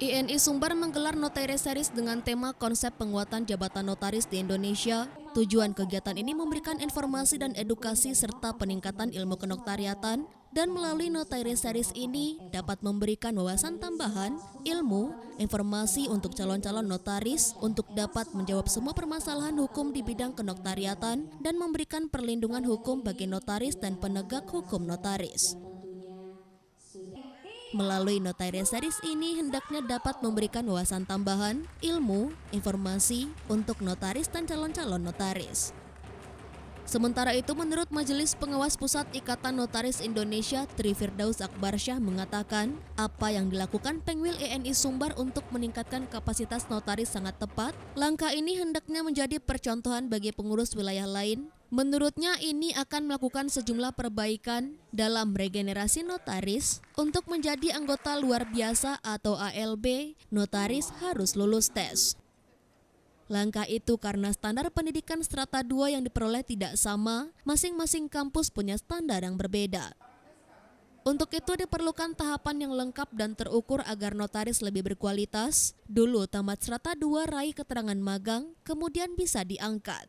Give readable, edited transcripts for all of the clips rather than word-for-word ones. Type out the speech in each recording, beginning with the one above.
INI Sumbar menggelar Notaris Series dengan tema konsep penguatan jabatan notaris di Indonesia. Tujuan kegiatan ini memberikan informasi dan edukasi serta peningkatan ilmu kenoktariatan, dan melalui Notaris Series ini dapat memberikan wawasan tambahan, ilmu, informasi untuk calon-calon notaris untuk dapat menjawab semua permasalahan hukum di bidang kenoktariatan dan memberikan perlindungan hukum bagi notaris dan penegak hukum notaris. Melalui Notaris Series ini hendaknya dapat memberikan wawasan tambahan, ilmu, informasi untuk notaris dan calon-calon notaris. Sementara itu, menurut Majelis Pengawas Pusat Ikatan Notaris Indonesia, Tri Firdaus Akbarsyah mengatakan, apa yang dilakukan Pengwil INI Sumbar untuk meningkatkan kapasitas notaris sangat tepat. Langkah ini hendaknya menjadi percontohan bagi pengurus wilayah lain. Menurutnya, ini akan melakukan sejumlah perbaikan dalam regenerasi notaris. Untuk menjadi anggota luar biasa atau ALB, notaris harus lulus tes. Langkah itu karena standar pendidikan strata 2 yang diperoleh tidak sama, masing-masing kampus punya standar yang berbeda. Untuk itu diperlukan tahapan yang lengkap dan terukur agar notaris lebih berkualitas. Dulu tamat strata 2 raih keterangan magang, kemudian bisa diangkat.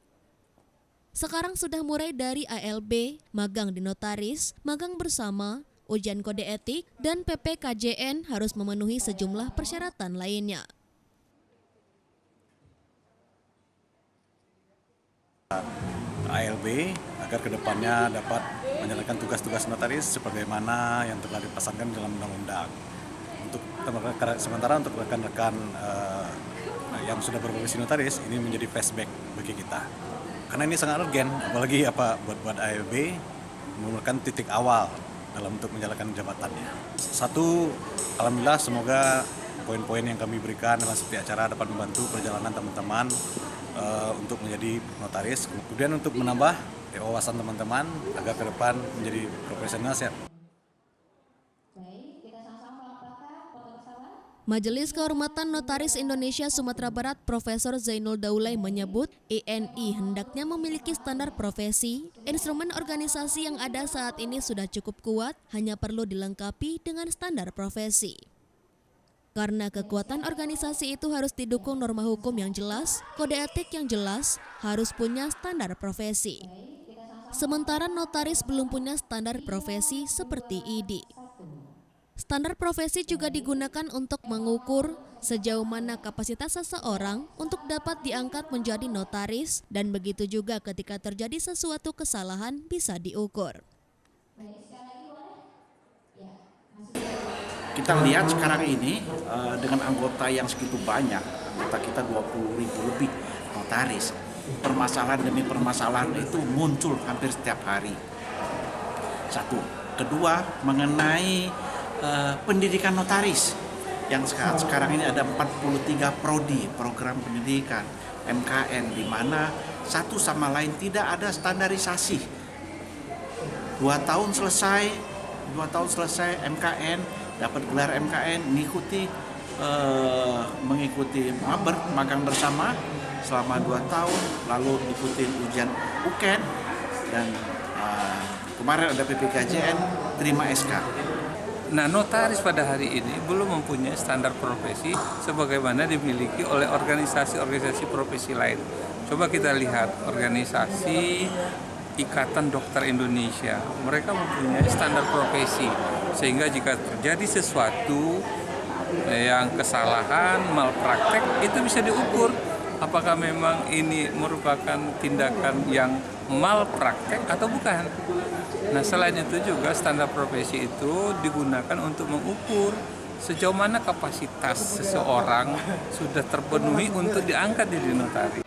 Sekarang sudah mulai dari ALB, magang di notaris, magang bersama, ujian kode etik, dan PPKJN harus memenuhi sejumlah persyaratan lainnya. ALB agar kedepannya dapat menjalankan tugas-tugas notaris sebagaimana yang telah dipasangkan dalam undang-undang. Sementara untuk rekan-rekan yang sudah berprofesi notaris, ini menjadi flashback bagi kita. Karena ini sangat urgen, apalagi buat ALB merupakan titik awal dalam untuk menjalankan jabatannya. Satu, alhamdulillah semoga poin-poin yang kami berikan dalam setiap acara dapat membantu perjalanan teman-teman untuk menjadi notaris. Kemudian untuk menambah wawasan teman-teman agar ke depan menjadi profesional. Majelis Kehormatan Notaris Indonesia Sumatera Barat Profesor Zainul Daulay menyebut INI hendaknya memiliki standar profesi. Instrumen organisasi yang ada saat ini sudah cukup kuat, hanya perlu dilengkapi dengan standar profesi. Karena kekuatan organisasi itu harus didukung norma hukum yang jelas, kode etik yang jelas, harus punya standar profesi. Sementara notaris belum punya standar profesi seperti ID. Standar profesi juga digunakan untuk mengukur sejauh mana kapasitas seseorang untuk dapat diangkat menjadi notaris, dan begitu juga ketika terjadi sesuatu kesalahan bisa diukur. Kita lihat sekarang ini dengan anggota yang segitu banyak, anggota kita 20.000 lebih notaris, permasalahan demi permasalahan itu muncul hampir setiap hari. Satu. Kedua, mengenai pendidikan notaris yang sekarang ini ada 43 prodi, program pendidikan MKN, di mana satu sama lain tidak ada standarisasi. 2 tahun selesai MKN, dapat gelar MKN, mengikuti magang bersama selama 2 tahun, lalu ikuti ujian UKEN, dan kemarin ada PPKJN, terima SK. Nah, notaris pada hari ini belum mempunyai standar profesi sebagaimana dimiliki oleh organisasi-organisasi profesi lain. Coba kita lihat organisasi Ikatan Dokter Indonesia, mereka mempunyai standar profesi, sehingga jika terjadi sesuatu yang kesalahan, malpraktek, itu bisa diukur apakah memang ini merupakan tindakan yang malpraktek atau bukan. Nah, selain itu juga standar profesi itu digunakan untuk mengukur sejauh mana kapasitas seseorang sudah terpenuhi untuk diangkat jadi notaris.